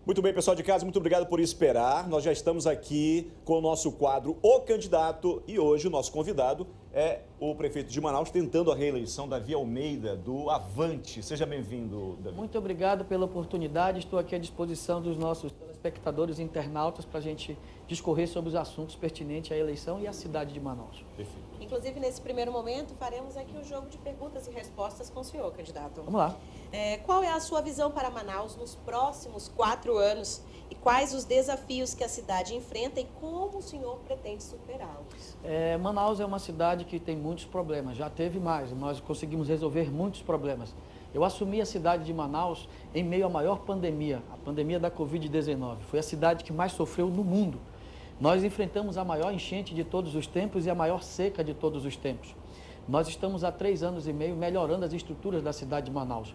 Muito bem, pessoal de casa, muito obrigado por esperar. Nós já estamos aqui com o nosso quadro O Candidato e hoje o nosso convidado é o prefeito de Manaus tentando a reeleição, Davi Almeida, do Avante. Seja bem-vindo, Davi. Muito obrigado pela oportunidade. Estou aqui à disposição dos nossos telespectadores e internautas para a gente discorrer sobre os assuntos pertinentes à eleição e à cidade de Manaus. Perfeito. Inclusive, nesse primeiro momento, faremos aqui o jogo de perguntas e respostas com o senhor, candidato. Vamos lá. Qual é a sua visão para Manaus nos próximos 4 anos e quais os desafios que a cidade enfrenta e como o senhor pretende superá-los? Manaus é uma cidade que tem muitos problemas, já teve mais, nós conseguimos resolver muitos problemas. Eu assumi a cidade de Manaus em meio à maior pandemia, a pandemia da Covid-19. Foi a cidade que mais sofreu no mundo. Nós enfrentamos a maior enchente de todos os tempos e a maior seca de todos os tempos. Nós estamos há 3 anos e meio melhorando as estruturas da cidade de Manaus.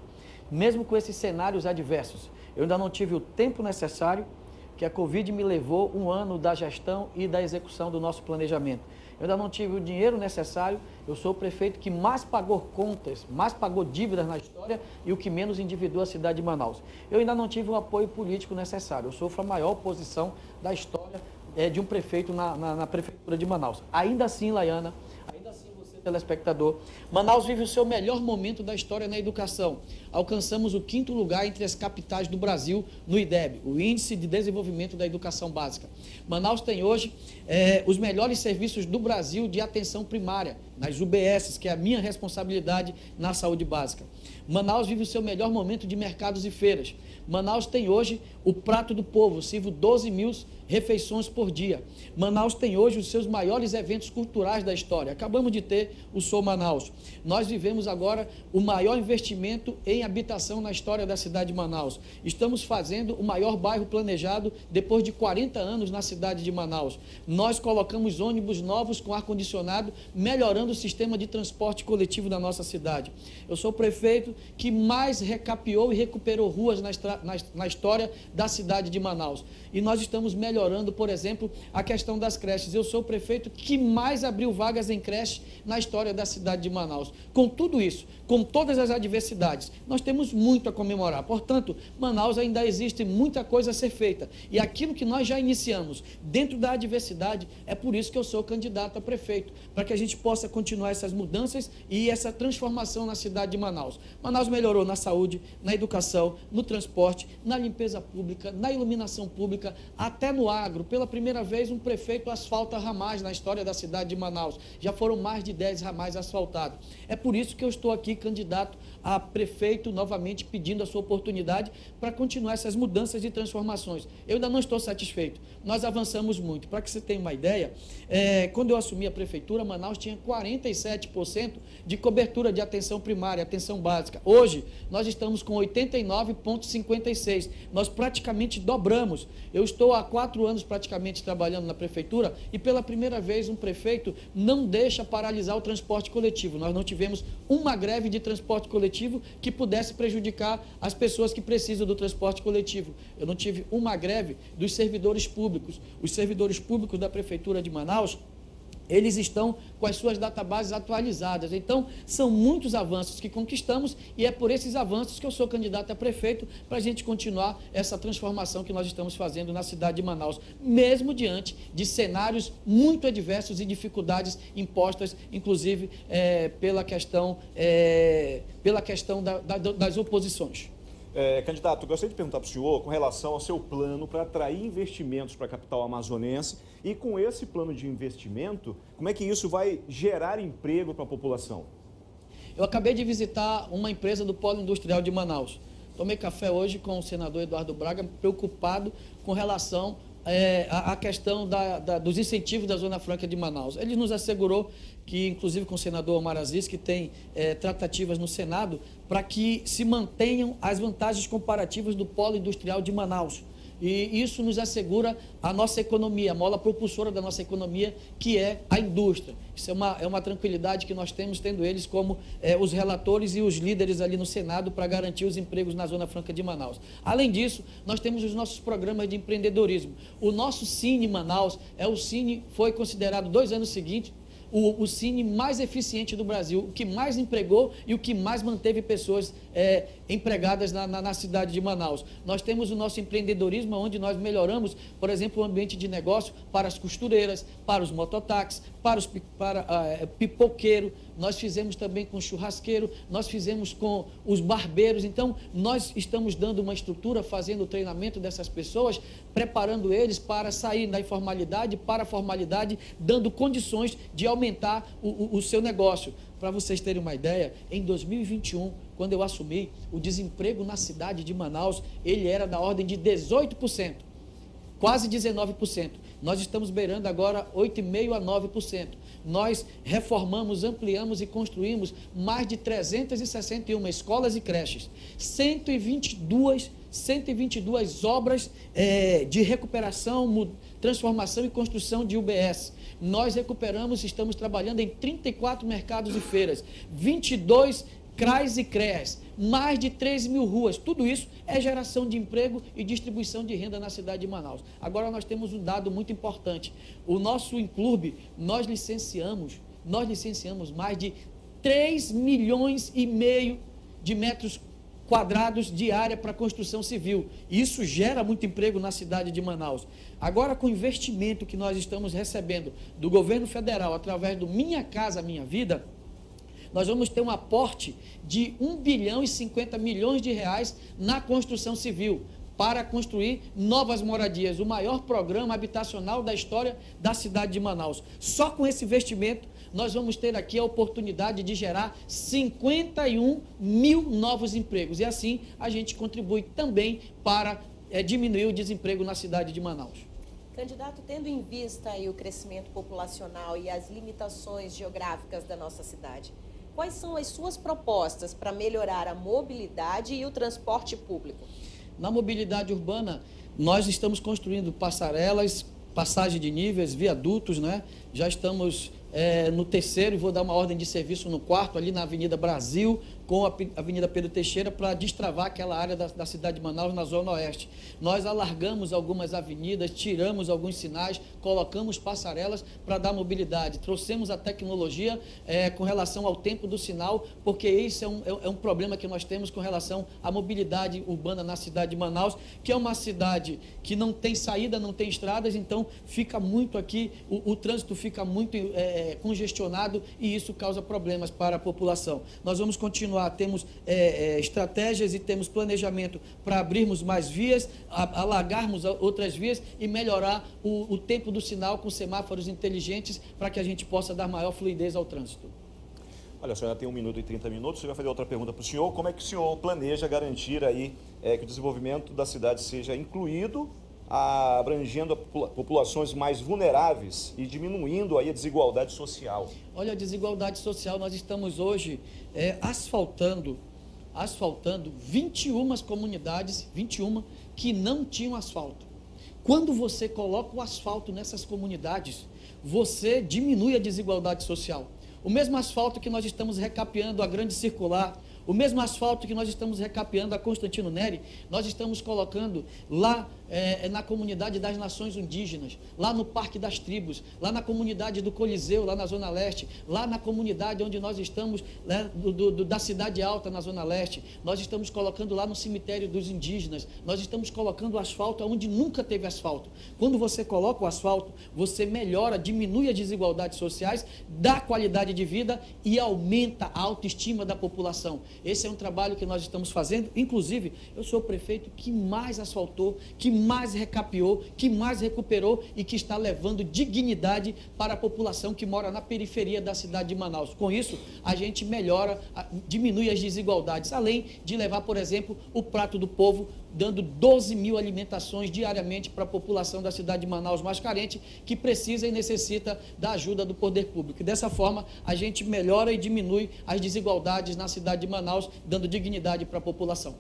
Mesmo com esses cenários adversos, eu ainda não tive o tempo necessário que a Covid me levou 1 ano da gestão e da execução do nosso planejamento. Eu ainda não tive o dinheiro necessário, eu sou o prefeito que mais pagou contas, mais pagou dívidas na história e o que menos endividou a cidade de Manaus. Eu ainda não tive o apoio político necessário, eu sofro a maior oposição da história de um prefeito na prefeitura de Manaus. Ainda assim, Laiana, ainda assim você, telespectador, Manaus vive o seu melhor momento da história na educação. Alcançamos o 5º lugar entre as capitais do Brasil no IDEB, o Índice de Desenvolvimento da Educação Básica. Manaus tem hoje os melhores serviços do Brasil de atenção primária, nas UBSs, que é a minha responsabilidade na saúde básica. Manaus vive o seu melhor momento de mercados e feiras. Manaus tem hoje o prato do povo, sirvo 12 mil refeições por dia. Manaus tem hoje os seus maiores eventos culturais da história. Acabamos de ter o Sou Manaus. Nós vivemos agora o maior investimento em habitação na história da cidade de Manaus. Estamos fazendo o maior bairro planejado depois de 40 anos na cidade de Manaus. Nós colocamos ônibus novos com ar-condicionado, melhorando o sistema de transporte coletivo da nossa cidade. Eu sou o prefeito que mais recapeou e recuperou ruas na história da cidade de Manaus. E nós estamos melhorando, por exemplo, a questão das creches. Eu sou o prefeito que mais abriu vagas em creche na história da cidade de Manaus. Com tudo isso, com todas as adversidades, nós temos muito a comemorar. Portanto, Manaus ainda existe muita coisa a ser feita. E aquilo que nós já iniciamos dentro da adversidade, é por isso que eu sou candidato a prefeito, para que a gente possa continuar essas mudanças e essa transformação na cidade de Manaus. Manaus melhorou na saúde, na educação, no transporte, na limpeza pública, na iluminação pública, até no agro. Pela primeira vez, um prefeito asfalta ramais na história da cidade de Manaus. Já foram mais de 10 ramais asfaltados. É por isso que eu estou aqui candidato a prefeito, novamente pedindo a sua oportunidade para continuar essas mudanças e transformações. Eu ainda não estou satisfeito. Nós avançamos muito. Para que você tenha uma ideia, quando eu assumi a prefeitura, Manaus tinha 47% de cobertura de atenção primária, atenção básica. Hoje, nós estamos com 89,56%. Nós praticamente dobramos. Eu estou há 4 anos praticamente trabalhando na prefeitura e pela primeira vez um prefeito não deixa paralisar o transporte coletivo. Nós não tivemos uma greve de transporte coletivo que pudesse prejudicar as pessoas que precisam do transporte coletivo. Eu não tive uma greve dos servidores públicos. Os servidores públicos da prefeitura de Manaus, eles estão com as suas databases atualizadas. Então, são muitos avanços que conquistamos e é por esses avanços que eu sou candidato a prefeito para a gente continuar essa transformação que nós estamos fazendo na cidade de Manaus, mesmo diante de cenários muito adversos e dificuldades impostas, inclusive, pela questão das oposições. Candidato, eu gostaria de perguntar para o senhor com relação ao seu plano para atrair investimentos para a capital amazonense e com esse plano de investimento, como é que isso vai gerar emprego para a população? Eu acabei de visitar uma empresa do Polo Industrial de Manaus. Tomei café hoje com o senador Eduardo Braga, preocupado com relação à questão dos incentivos da Zona Franca de Manaus. Ele nos assegurou que, inclusive com o senador Omar Aziz, que tem tratativas no Senado, para que se mantenham as vantagens comparativas do Polo Industrial de Manaus. E isso nos assegura a nossa economia, a mola propulsora da nossa economia, que é a indústria. Isso é uma tranquilidade que nós temos, tendo eles como os relatores e os líderes ali no Senado para garantir os empregos na Zona Franca de Manaus. Além disso, nós temos os nossos programas de empreendedorismo. O nosso Cine Manaus foi considerado 2 anos seguintes o Cine mais eficiente do Brasil, o que mais empregou e o que mais manteve pessoas empregadas na cidade de Manaus. Nós temos o nosso empreendedorismo, onde nós melhoramos, por exemplo, o ambiente de negócio para as costureiras, para os mototáxis, para pipoqueiro, nós fizemos também com churrasqueiro, nós fizemos com os barbeiros. Então, nós estamos dando uma estrutura, fazendo o treinamento dessas pessoas, preparando eles para sair da informalidade para a formalidade, dando condições de aumentar o seu negócio. Para vocês terem uma ideia, em 2021, quando eu assumi, o desemprego na cidade de Manaus, ele era da ordem de 18%, quase 19%. Nós estamos beirando agora 8,5% a 9%. Nós reformamos, ampliamos e construímos mais de 361 escolas e creches, 122 obras de recuperação, transformação e construção de UBS. Nós recuperamos, estamos trabalhando em 34 mercados e feiras, 22 CRAs e CREAs, mais de 3 mil ruas. Tudo isso é geração de emprego e distribuição de renda na cidade de Manaus. Agora nós temos um dado muito importante. O nosso Inclurb, nós licenciamos mais de 3,5 milhões de metros quadrados de área para construção civil. Isso gera muito emprego na cidade de Manaus. Agora, com o investimento que nós estamos recebendo do governo federal, através do Minha Casa Minha Vida, nós vamos ter um aporte de 1 bilhão e 50 milhões de reais na construção civil, para construir novas moradias, o maior programa habitacional da história da cidade de Manaus. Só com esse investimento, nós vamos ter aqui a oportunidade de gerar 51 mil novos empregos. E assim, a gente contribui também para diminuir o desemprego na cidade de Manaus. Candidato, tendo em vista aí o crescimento populacional e as limitações geográficas da nossa cidade, quais são as suas propostas para melhorar a mobilidade e o transporte público? Na mobilidade urbana, nós estamos construindo passarelas, passagem de níveis, viadutos, né? Já estamos no terceiro e vou dar uma ordem de serviço no quarto, ali na Avenida Brasil, com a Avenida Pedro Teixeira, para destravar aquela área da cidade de Manaus, na Zona Oeste. Nós alargamos algumas avenidas, tiramos alguns sinais, colocamos passarelas para dar mobilidade. Trouxemos a tecnologia com relação ao tempo do sinal, porque isso é um problema que nós temos com relação à mobilidade urbana na cidade de Manaus, que é uma cidade que não tem saída, não tem estradas, então fica muito aqui, o trânsito fica muito congestionado e isso causa problemas para a população. Nós vamos continuar, temos estratégias e temos planejamento para abrirmos mais vias, alargarmos outras vias e melhorar o tempo do sinal com semáforos inteligentes para que a gente possa dar maior fluidez ao trânsito. Olha, a senhora tem 1 minuto e 30 minutos, você vai fazer outra pergunta para o senhor. Como é que o senhor planeja garantir aí que o desenvolvimento da cidade seja incluído, abrangendo populações mais vulneráveis e diminuindo aí a desigualdade social? Olha, a desigualdade social, nós estamos hoje asfaltando 21 comunidades, 21 que não tinham asfalto. Quando você coloca o asfalto nessas comunidades, você diminui a desigualdade social. O mesmo asfalto que nós estamos recapeando a Grande Circular, o mesmo asfalto que nós estamos recapeando a Constantino Neri, nós estamos colocando lá na comunidade das Nações Indígenas, lá no Parque das Tribos, lá na comunidade do Coliseu, lá na Zona Leste, lá na comunidade onde nós estamos, né, da Cidade Alta, na Zona Leste, nós estamos colocando lá no cemitério dos indígenas, nós estamos colocando asfalto onde nunca teve asfalto. Quando você coloca o asfalto, você melhora, diminui as desigualdades sociais, dá qualidade de vida e aumenta a autoestima da população. Esse é um trabalho que nós estamos fazendo, inclusive, eu sou o prefeito que mais asfaltou, que mais recapeou, que mais recuperou e que está levando dignidade para a população que mora na periferia da cidade de Manaus. Com isso, a gente melhora, diminui as desigualdades, além de levar, por exemplo, o prato do povo, dando 12 mil alimentações diariamente para a população da cidade de Manaus mais carente, que precisa e necessita da ajuda do poder público. E dessa forma, a gente melhora e diminui as desigualdades na cidade de Manaus, dando dignidade para a população.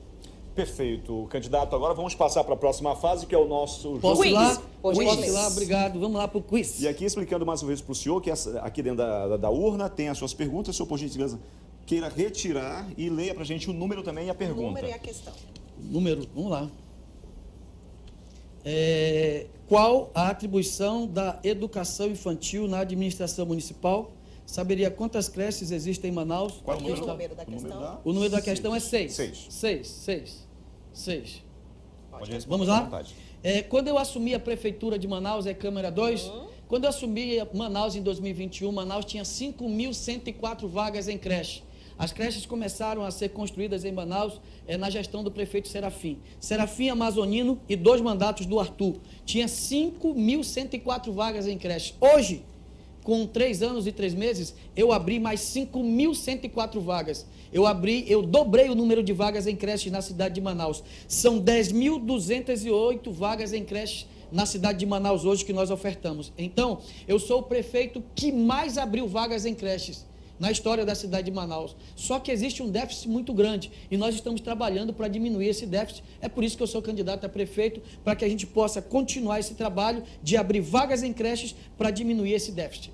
Perfeito, candidato. Agora vamos passar para a próxima fase, que é o nosso Posso ir lá? Posso ir lá, obrigado. Vamos lá para o quiz. E aqui, explicando mais uma vez para o senhor, que aqui dentro da urna tem as suas perguntas. O senhor, por gentileza, queira retirar e leia para a gente o número também e a pergunta. O número e a questão. Número, vamos lá. Qual a atribuição da educação infantil na administração municipal? saberia quantas creches existem em Manaus. Qual é E o número da questão? O número da questão é 6. 6. 6. Pode responder Vamos à lá? vontade. Quando eu assumi a prefeitura de Manaus, câmera 2, quando eu assumi Manaus em 2021, Manaus tinha 5.104 vagas em creche. As creches começaram a ser construídas em Manaus na gestão do prefeito Serafim. Serafim Amazonino e 2 mandatos do Arthur. Tinha 5.104 vagas em creche. Hoje, com 3 anos e 3 meses, eu abri mais 5.104 vagas. Eu dobrei o número de vagas em creches na cidade de Manaus. São 10.208 vagas em creches na cidade de Manaus hoje que nós ofertamos. Então, eu sou o prefeito que mais abriu vagas em creches na história da cidade de Manaus. Só que existe um déficit muito grande e nós estamos trabalhando para diminuir esse déficit. É por isso que eu sou candidato a prefeito, para que a gente possa continuar esse trabalho de abrir vagas em creches para diminuir esse déficit.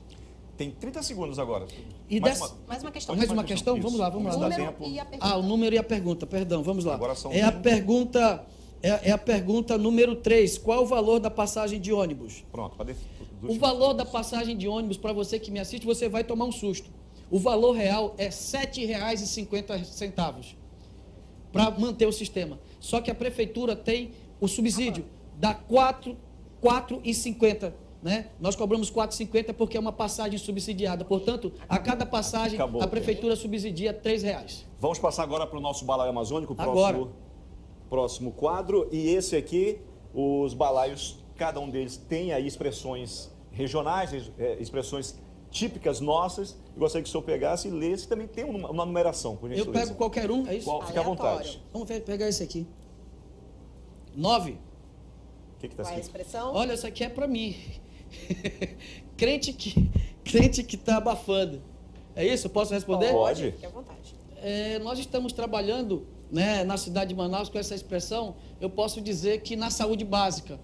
Tem 30 segundos agora. E Mais uma questão. Mais uma questão? Isso. Vamos lá, vamos O lá. número e a pergunta. O número e a pergunta, perdão, vamos lá. Agora são É a 20. pergunta, a pergunta número 3. Qual o valor da passagem de ônibus? Pronto, pode... O valor da passagem de ônibus, para você que me assiste, você vai tomar um susto. O valor real é R$ 7,50 para manter o sistema. Só que a prefeitura tem o subsídio, dá R$ 4,50. Né? Nós cobramos R$ 4,50 porque é uma passagem subsidiada. Portanto, a cada passagem, Acabou. a prefeitura subsidia R$ 3,00. Vamos passar agora para o nosso balaio amazônico, Agora. próximo quadro. E esse aqui, os balaios, cada um deles tem aí expressões regionais, expressões típicas nossas. Eu gostaria que o senhor pegasse e lesse. Também tem uma numeração, por Eu gentileza. pego qualquer um, é isso? Fique à vontade. Aleatório. Vamos pegar esse aqui. 9. O que está Qual é a escrito? expressão? Olha, essa aqui é para mim. crente que está abafando. É isso? Posso responder? Pode. Fique à vontade. Nós estamos trabalhando, né, na cidade de Manaus com essa expressão. Eu posso dizer que na saúde básica.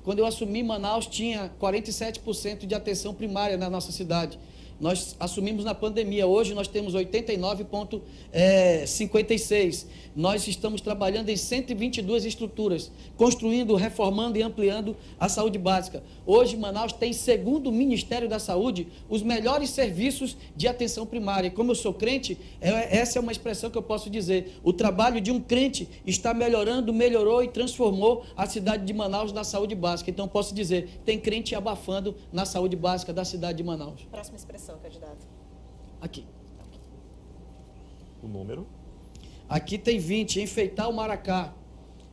Quando eu assumi Manaus, tinha 47% de atenção primária na nossa cidade. Nós assumimos na pandemia. Hoje nós temos 89,56%. Nós estamos trabalhando em 122 estruturas, construindo, reformando e ampliando a saúde básica. Hoje Manaus tem, segundo o Ministério da Saúde, os melhores serviços de atenção primária. E como eu sou crente, essa é uma expressão que eu posso dizer. O trabalho de um crente está melhorando, melhorou e transformou a cidade de Manaus na saúde básica. Então posso dizer, tem crente abafando na saúde básica da cidade de Manaus. Próxima expressão, candidato. Aqui. O número. Aqui tem 20, enfeitar o Maracá.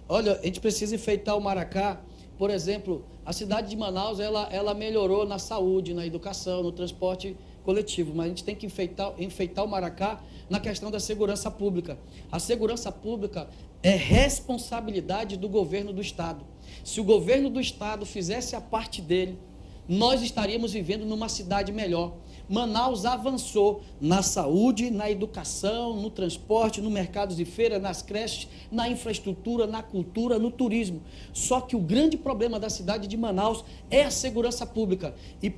Olha, a gente precisa enfeitar o Maracá. Por exemplo, a cidade de Manaus, ela melhorou na saúde, na educação, no transporte coletivo, mas a gente tem que enfeitar o Maracá na questão da segurança pública. A segurança pública é responsabilidade do governo do Estado. Se o governo do Estado fizesse a parte dele, nós estaríamos vivendo numa cidade melhor. Manaus avançou na saúde, na educação, no transporte, no mercado de feira, nas creches, na infraestrutura, na cultura, no turismo. Só que o grande problema da cidade de Manaus é a segurança pública. E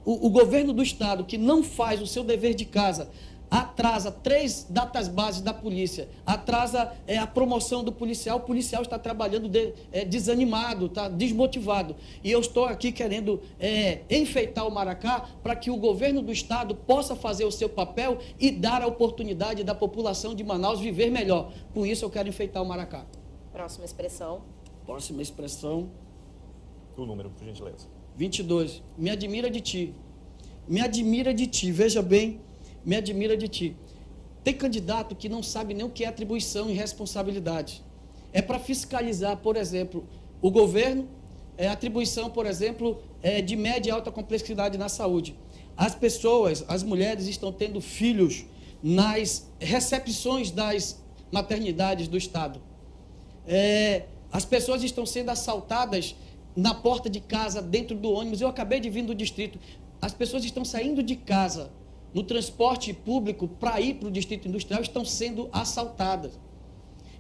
o governo do Estado, que não faz o seu dever de casa, atrasa 3 datas bases da polícia, atrasa a promoção do policial, o policial está trabalhando desanimado, está desmotivado. E eu estou aqui querendo enfeitar o Maracá para que o governo do Estado possa fazer o seu papel e dar a oportunidade da população de Manaus viver melhor. Com isso eu quero enfeitar o Maracá. Próxima expressão. Próxima expressão. O número, por gentileza. 22. Me admira de ti. Me admira de ti. Veja bem. Me admira de ti. Tem candidato que não sabe nem o que é atribuição e responsabilidade. É para fiscalizar, por exemplo, o governo, atribuição, por exemplo, de média e alta complexidade na saúde. As pessoas, as mulheres estão tendo filhos nas recepções das maternidades do Estado. As pessoas estão sendo assaltadas na porta de casa, dentro do ônibus. Eu acabei de vir do distrito. As pessoas estão saindo de casa no transporte público para ir para o distrito industrial, estão sendo assaltadas.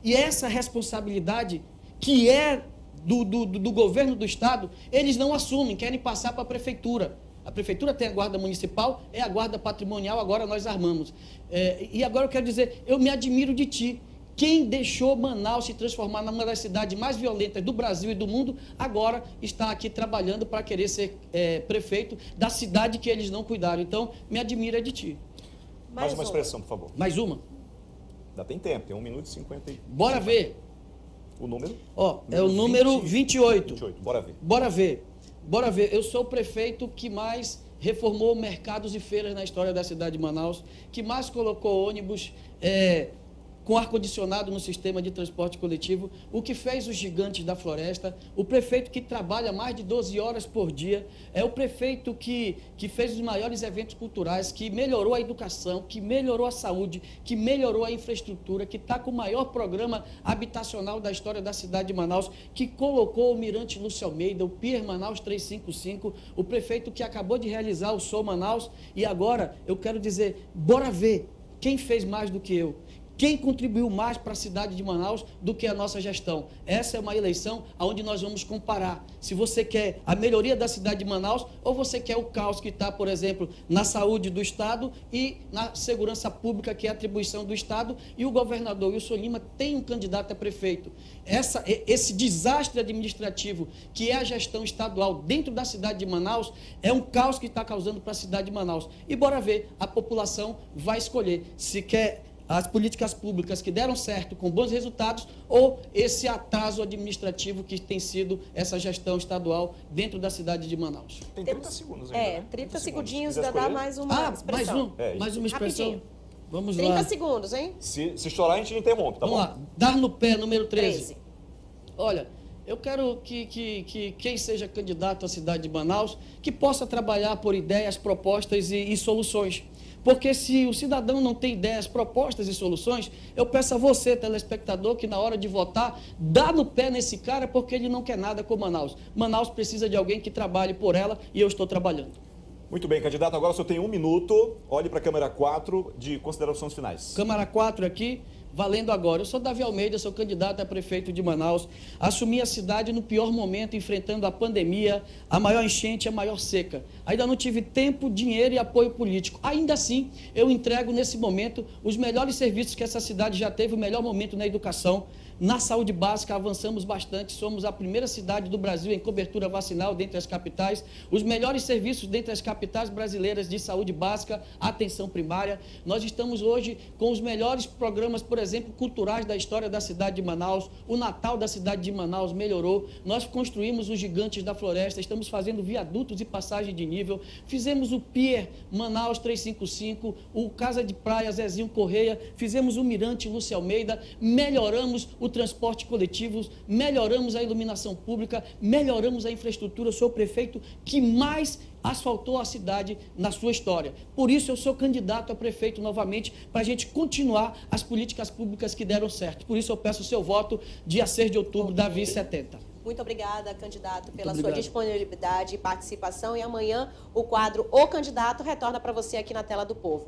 E essa responsabilidade, que é do governo do Estado, eles não assumem, querem passar para a prefeitura. A prefeitura tem a guarda municipal, é a guarda patrimonial, agora nós armamos. E agora eu quero dizer, eu me admiro de ti. Quem deixou Manaus se transformar numa das cidades mais violentas do Brasil e do mundo, agora está aqui trabalhando para querer ser prefeito da cidade que eles não cuidaram. Então, me admira de ti. Mais uma expressão, por favor. Mais uma. Ainda tem tempo, tem 1 minuto e 50. Bora ver. O número? Ó, é o número 28. 28, bora ver. Bora ver. Bora ver. Eu sou o prefeito que mais reformou mercados e feiras na história da cidade de Manaus, que mais colocou ônibus com ar-condicionado no sistema de transporte coletivo, o que fez os gigantes da floresta, o prefeito que trabalha mais de 12 horas por dia, é o prefeito que fez os maiores eventos culturais, que melhorou a educação, que melhorou a saúde, que melhorou a infraestrutura, que está com o maior programa habitacional da história da cidade de Manaus, que colocou o Mirante Lúcio Almeida, o Pier Manaus 355, o prefeito que acabou de realizar o Sou Manaus, e agora eu quero dizer, bora ver quem fez mais do que eu. Quem contribuiu mais para a cidade de Manaus do que a nossa gestão? Essa é uma eleição onde nós vamos comparar se você quer a melhoria da cidade de Manaus ou você quer o caos que está, por exemplo, na saúde do Estado e na segurança pública, que é a atribuição do Estado, e o governador Wilson Lima tem um candidato a prefeito. Esse desastre administrativo que é a gestão estadual dentro da cidade de Manaus é um caos que está causando para a cidade de Manaus. E bora ver, a população vai escolher se quer as políticas públicas que deram certo, com bons resultados, ou esse atraso administrativo que tem sido essa gestão estadual dentro da cidade de Manaus. Tem 30 segundos ainda, né? 30 segundinhos, Quiser ainda dá escolher? mais uma expressão. Mais uma expressão. Rapidinho. Vamos 30 lá. segundos, hein? Se estourar, a gente interrompe, tá Vamos bom? lá. Dar no pé, número 13. 13. Olha, eu quero que quem seja candidato à cidade de Manaus, que possa trabalhar por ideias, propostas e soluções. Porque se o cidadão não tem ideias, propostas e soluções, eu peço a você, telespectador, que na hora de votar, dá no pé nesse cara, porque ele não quer nada com Manaus. Manaus precisa de alguém que trabalhe por ela e eu estou trabalhando. Muito bem, candidato. Agora só tem 1 minuto. Olhe para a câmera 4 de considerações finais. Câmara 4 aqui, valendo agora. Eu sou Davi Almeida, sou candidato a prefeito de Manaus. Assumi a cidade no pior momento, enfrentando a pandemia, a maior enchente, a maior seca. Ainda não tive tempo, dinheiro e apoio político. Ainda assim, eu entrego nesse momento os melhores serviços que essa cidade já teve, o melhor momento na educação. Na saúde básica, avançamos bastante, somos a primeira cidade do Brasil em cobertura vacinal dentre as capitais, os melhores serviços dentre as capitais brasileiras de saúde básica, atenção primária. Nós estamos hoje com os melhores programas, por exemplo, culturais da história da cidade de Manaus. O Natal da cidade de Manaus melhorou, nós construímos os gigantes da floresta, estamos fazendo viadutos e passagem de nível, fizemos o Pier Manaus 355, o Casa de Praia Zezinho Correia, fizemos o Mirante Lúcio Almeida, melhoramos o transporte coletivo, melhoramos a iluminação pública, melhoramos a infraestrutura. Eu sou o prefeito que mais asfaltou a cidade na sua história. Por isso eu sou candidato a prefeito novamente, para a gente continuar as políticas públicas que deram certo. Por isso eu peço o seu voto dia 6 de outubro, Davi 70. Muito obrigada, candidato, pela Muito sua obrigado. disponibilidade e participação. E amanhã o quadro O Candidato retorna para você aqui na tela do Povo.